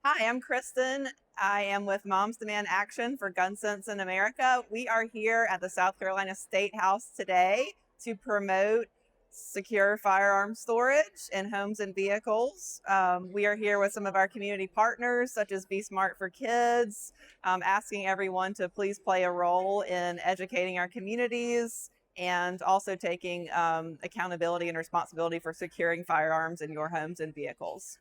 Hi, I'm Kristen. I am with Moms Demand Action for Gun Sense in America. We are here at the South Carolina State House today to promote secure firearm storage in homes and vehicles. We are here with some of our community partners, such as Be Smart for Kids, asking everyone to please play a role in educating our communities and also taking accountability and responsibility for securing firearms in your homes and vehicles.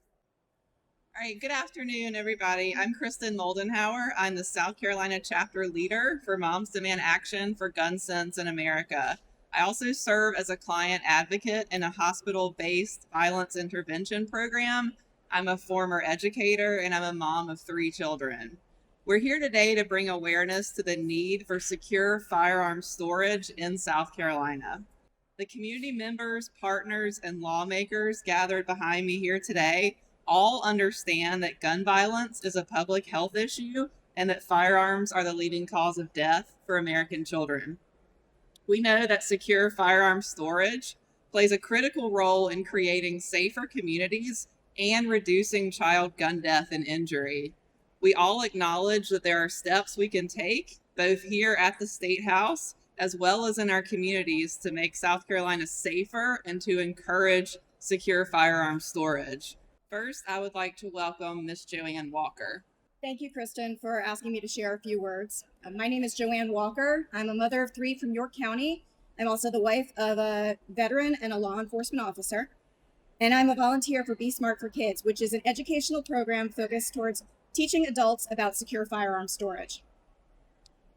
All right, good afternoon, everybody. I'm Kristen Moldenhauer. I'm the South Carolina chapter leader for Moms Demand Action for Gun Sense in America. I also serve as a client advocate in a hospital-based violence intervention program. I'm a former educator and I'm a mom of 3 children. We're here today to bring awareness to the need for secure firearm storage in South Carolina. The community members, partners, and lawmakers gathered behind me here today all understand that gun violence is a public health issue and that firearms are the leading cause of death for American children. We know that secure firearm storage plays a critical role in creating safer communities and reducing child gun death and injury. We all acknowledge that there are steps we can take, both here at the State House as well as in our communities, to make South Carolina safer and to encourage secure firearm storage. First, I would like to welcome Ms. Joanne Walker. Thank you, Kristen, for asking me to share a few words. My name is Joanne Walker. I'm a mother of 3 from York County. I'm also the wife of a veteran and a law enforcement officer. And I'm a volunteer for Be Smart for Kids, which is an educational program focused towards teaching adults about secure firearm storage.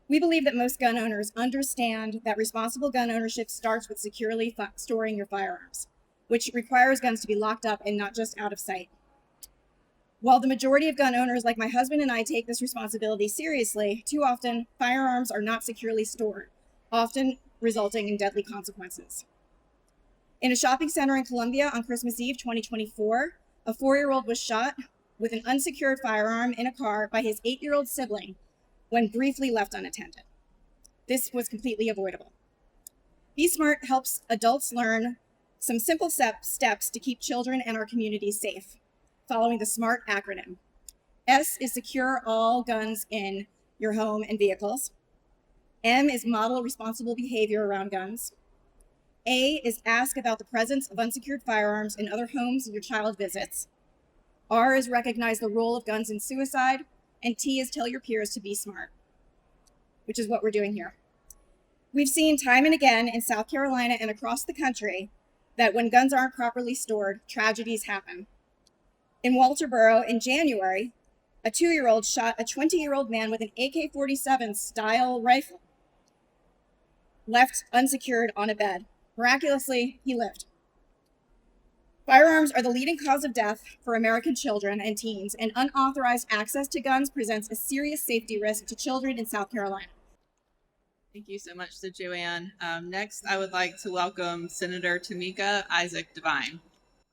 We believe that most gun owners understand that responsible gun ownership starts with securely storing your firearms, which requires guns to be locked up and not just out of sight. While the majority of gun owners, like my husband and I, take this responsibility seriously, too often firearms are not securely stored, often resulting in deadly consequences. In a shopping center in Columbia on Christmas Eve 2024, a 4-year-old was shot with an unsecured firearm in a car by his 8-year-old sibling when briefly left unattended. This was completely avoidable. Be Smart helps adults learn some simple steps to keep children and our communities safe, following the SMART acronym. S is secure all guns in your home and vehicles. M is model responsible behavior around guns. A is ask about the presence of unsecured firearms in other homes your child visits. R is recognize the role of guns in suicide. And T is tell your peers to be smart, which is what we're doing here. We've seen time and again in South Carolina and across the country that when guns aren't properly stored, tragedies happen. In Walterboro in January, a 2-year-old shot a 20-year-old man with an AK-47 style rifle, left unsecured on a bed. Miraculously, he lived. Firearms are the leading cause of death for American children and teens, and unauthorized access to guns presents a serious safety risk to children in South Carolina. Thank you so much to Joanne. Next, I would like to welcome Senator Tameika Isaac Devine.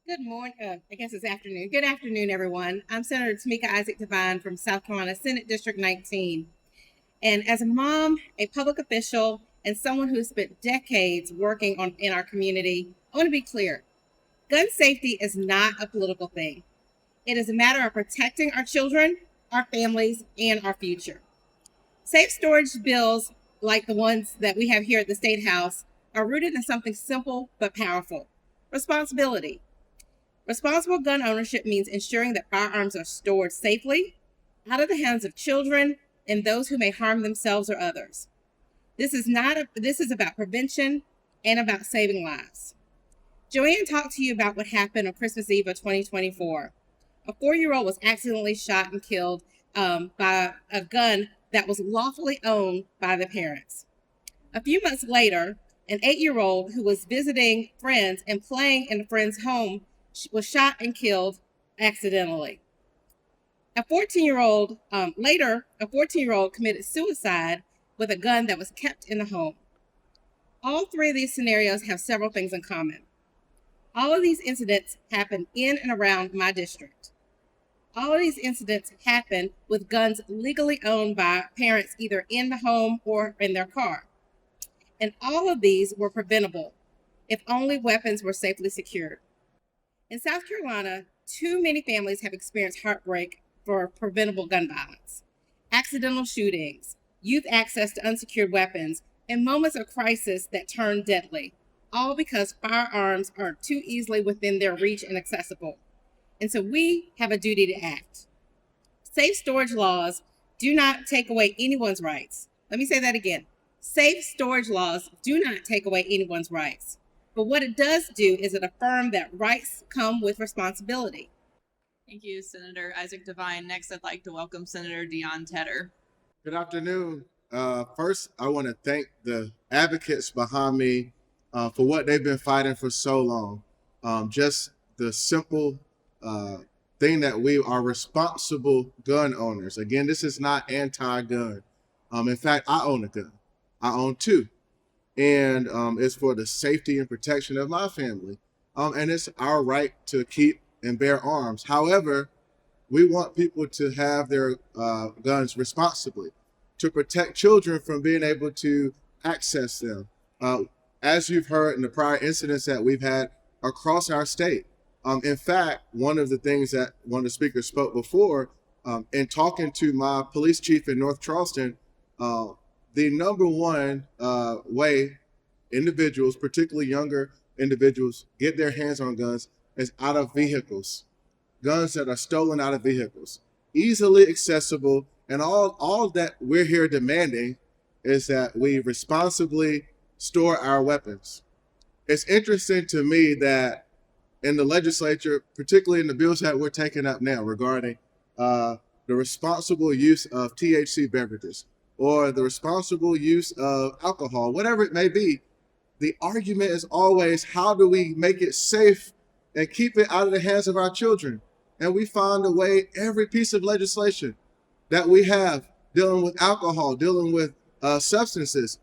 Good morning. I guess it's afternoon. Good afternoon, everyone. I'm Senator Tameika Isaac Devine from South Carolina Senate District 19. And as a mom, a public official, and someone who spent decades working in our community, I want to be clear. Gun safety is not a political thing. It is a matter of protecting our children, our families, and our future. Safe storage bills like the ones that we have here at the State House are rooted in something simple but powerful: responsibility. Responsible gun ownership means ensuring that firearms are stored safely, out of the hands of children and those who may harm themselves or others. This is about prevention and about saving lives. Joanne talked to you about what happened on Christmas Eve of 2024. A 4-year-old was accidentally shot and killed by a gun that was lawfully owned by the parents. A few months later, an 8-year-old who was visiting friends and playing in a friend's home was shot and killed accidentally. A 14-year-old committed suicide with a gun that was kept in the home. All 3 of these scenarios have several things in common. All of these incidents happen in and around my district. All of these incidents happen with guns legally owned by parents either in the home or in their car. And all of these were preventable if only weapons were safely secured. In South Carolina, too many families have experienced heartbreak for preventable gun violence, accidental shootings, youth access to unsecured weapons, and moments of crisis that turn deadly, all because firearms are too easily within their reach and accessible. And so we have a duty to act. Safe storage laws do not take away anyone's rights. Let me say that again. Safe storage laws do not take away anyone's rights. But what it does do is it affirms that rights come with responsibility. Thank you, Senator Isaac Devine. Next, I'd like to welcome Senator Deon Tedder. Good afternoon. First, I want to thank the advocates behind me for what they've been fighting for so long. Just the simple thing that we are responsible gun owners. Again, this is not anti-gun. In fact, I own a gun. I own two. And it's for the safety and protection of my family. And it's our right to keep and bear arms. However, we want people to have their guns responsibly, to protect children from being able to access them. As you've heard in the prior incidents that we've had across our state. In fact, one of the things that one of the speakers spoke before, in talking to my police chief in North Charleston, the number one way individuals, particularly younger individuals, get their hands on guns is out of vehicles. Guns that are stolen out of vehicles, easily accessible, and all that we're here demanding is that we responsibly store our weapons. It's interesting to me that in the legislature, particularly in the bills that we're taking up now regarding the responsible use of THC beverages or the responsible use of alcohol, whatever it may be, the argument is always, how do we make it safe and keep it out of the hands of our children? And we find a way, every piece of legislation that we have dealing with alcohol, dealing with substances,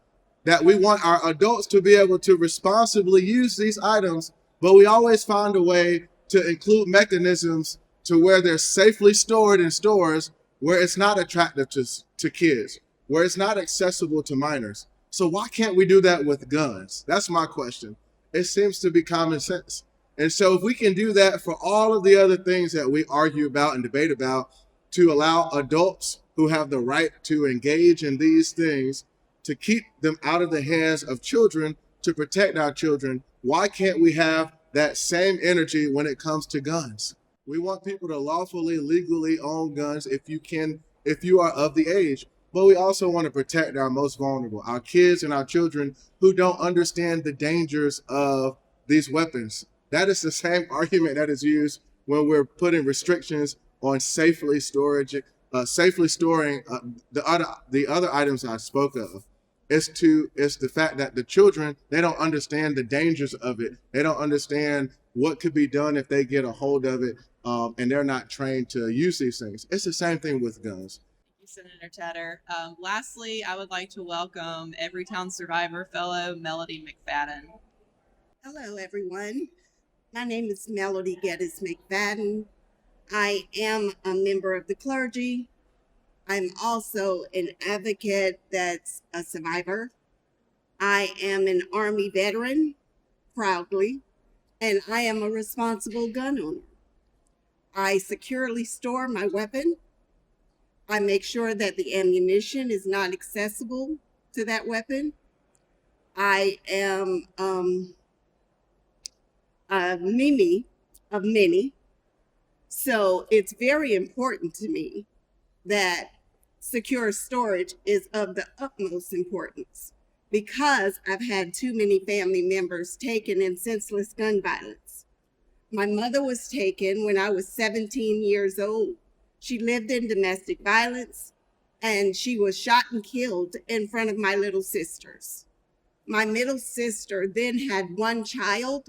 that we want our adults to be able to responsibly use these items, but we always find a way to include mechanisms to where they're safely stored in stores where it's not attractive to kids, where it's not accessible to minors. So why can't we do that with guns? That's my question. It seems to be common sense. And so if we can do that for all of the other things that we argue about and debate about, to allow adults who have the right to engage in these things, to keep them out of the hands of children, to protect our children, why can't we have that same energy when it comes to guns? We want people to lawfully, legally own guns if you are of the age. But we also want to protect our most vulnerable, our kids and our children who don't understand the dangers of these weapons. That is the same argument that is used when we're putting restrictions on safely storing the other items I spoke of. It's the fact that the children, they don't understand the dangers of it. They don't understand what could be done if they get a hold of it, and they're not trained to use these things. It's the same thing with guns. Senator Tedder. Lastly, I would like to welcome Everytown Survivor Fellow Melody McFadden. Hello, everyone. My name is Melody McFadden. I am a member of the clergy. I'm also an advocate that's a survivor. I am an Army veteran, proudly, and I am a responsible gun owner. I securely store my weapon. I make sure that the ammunition is not accessible to that weapon. I am a Mimi of many. So it's very important to me that secure storage is of the utmost importance because I've had too many family members taken in senseless gun violence. My mother was taken when I was 17 years old. She lived in domestic violence, and she was shot and killed in front of my little sisters. My middle sister then had one child,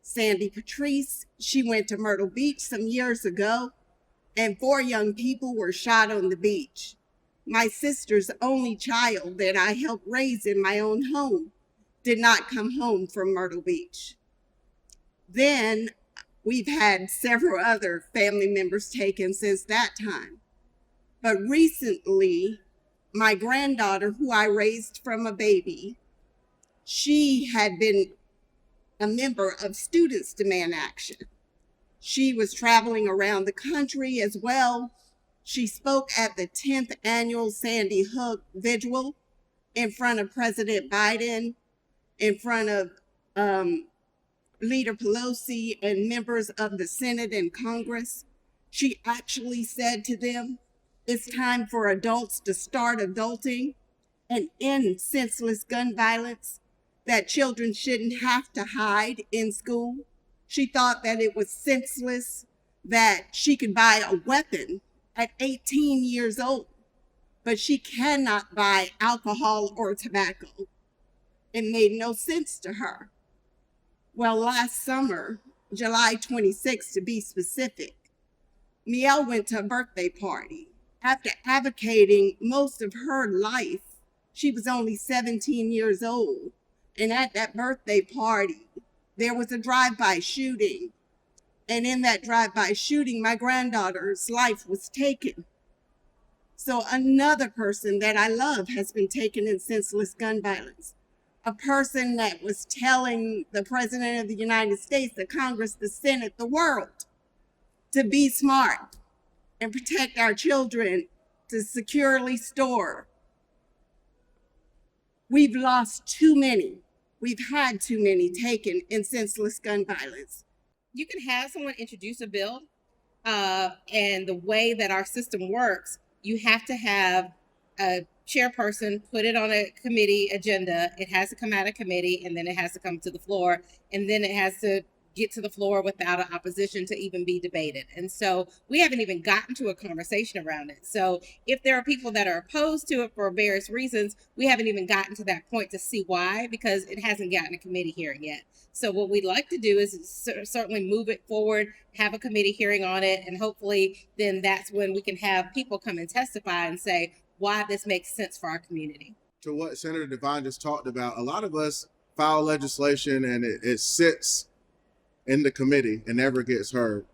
Sandy Patrice. She went to Myrtle Beach some years ago, and 4 young people were shot on the beach. My sister's only child that I helped raise in my own home did not come home from Myrtle Beach. Then we've had several other family members taken since that time. But recently, my granddaughter, who I raised from a baby, she had been a member of Students Demand Action. She was traveling around the country as well, She spoke at the 10th annual Sandy Hook Vigil in front of President Biden, in front of Leader Pelosi and members of the Senate and Congress. She actually said to them, it's time for adults to start adulting and end senseless gun violence, that children shouldn't have to hide in school. She thought that it was senseless that she could buy a weapon at 18 years old, but she cannot buy alcohol or tobacco. It made no sense to her. Well, last summer, July 26th to be specific, Mielle went to a birthday party. After advocating most of her life, she was only 17 years old. And at that birthday party, there was a drive-by shooting. And in that drive-by shooting, my granddaughter's life was taken. So another person that I love has been taken in senseless gun violence. A person that was telling the President of the United States, the Congress, the Senate, the world, to be smart and protect our children, to securely store. We've lost too many. We've had too many taken in senseless gun violence. You can have someone introduce a bill, and the way that our system works, you have to have a chairperson put it on a committee agenda. It has to come out of committee, and then it has to come to the floor, and then it has to get to the floor without an opposition to even be debated. And so we haven't even gotten to a conversation around it. So if there are people that are opposed to it for various reasons, we haven't even gotten to that point to see why, because it hasn't gotten a committee hearing yet. So what we'd like to do is certainly move it forward, have a committee hearing on it, and hopefully then that's when we can have people come and testify and say why this makes sense for our community. To what Senator Devine just talked about, a lot of us file legislation and it sits in the committee and never gets heard.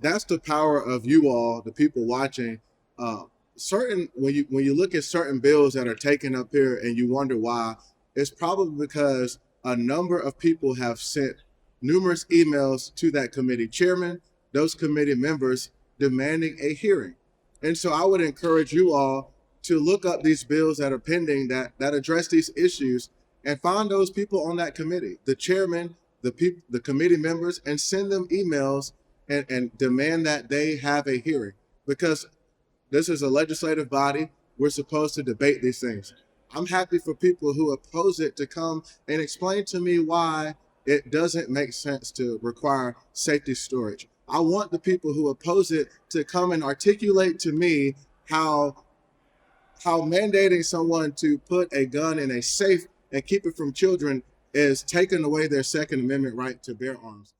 That's the power of you all, the people watching. When you look at certain bills that are taken up here and you wonder why, it's probably because a number of people have sent numerous emails to that committee chairman, those committee members demanding a hearing. And so I would encourage you all to look up these bills that are pending that address these issues and find those people on that committee, the chairman, the committee members, and send them emails and demand that they have a hearing, because this is a legislative body. We're supposed to debate these things. I'm happy for people who oppose it to come and explain to me why it doesn't make sense to require safety storage. I want the people who oppose it to come and articulate to me how mandating someone to put a gun in a safe and keep it from children is taking away their Second Amendment right to bear arms.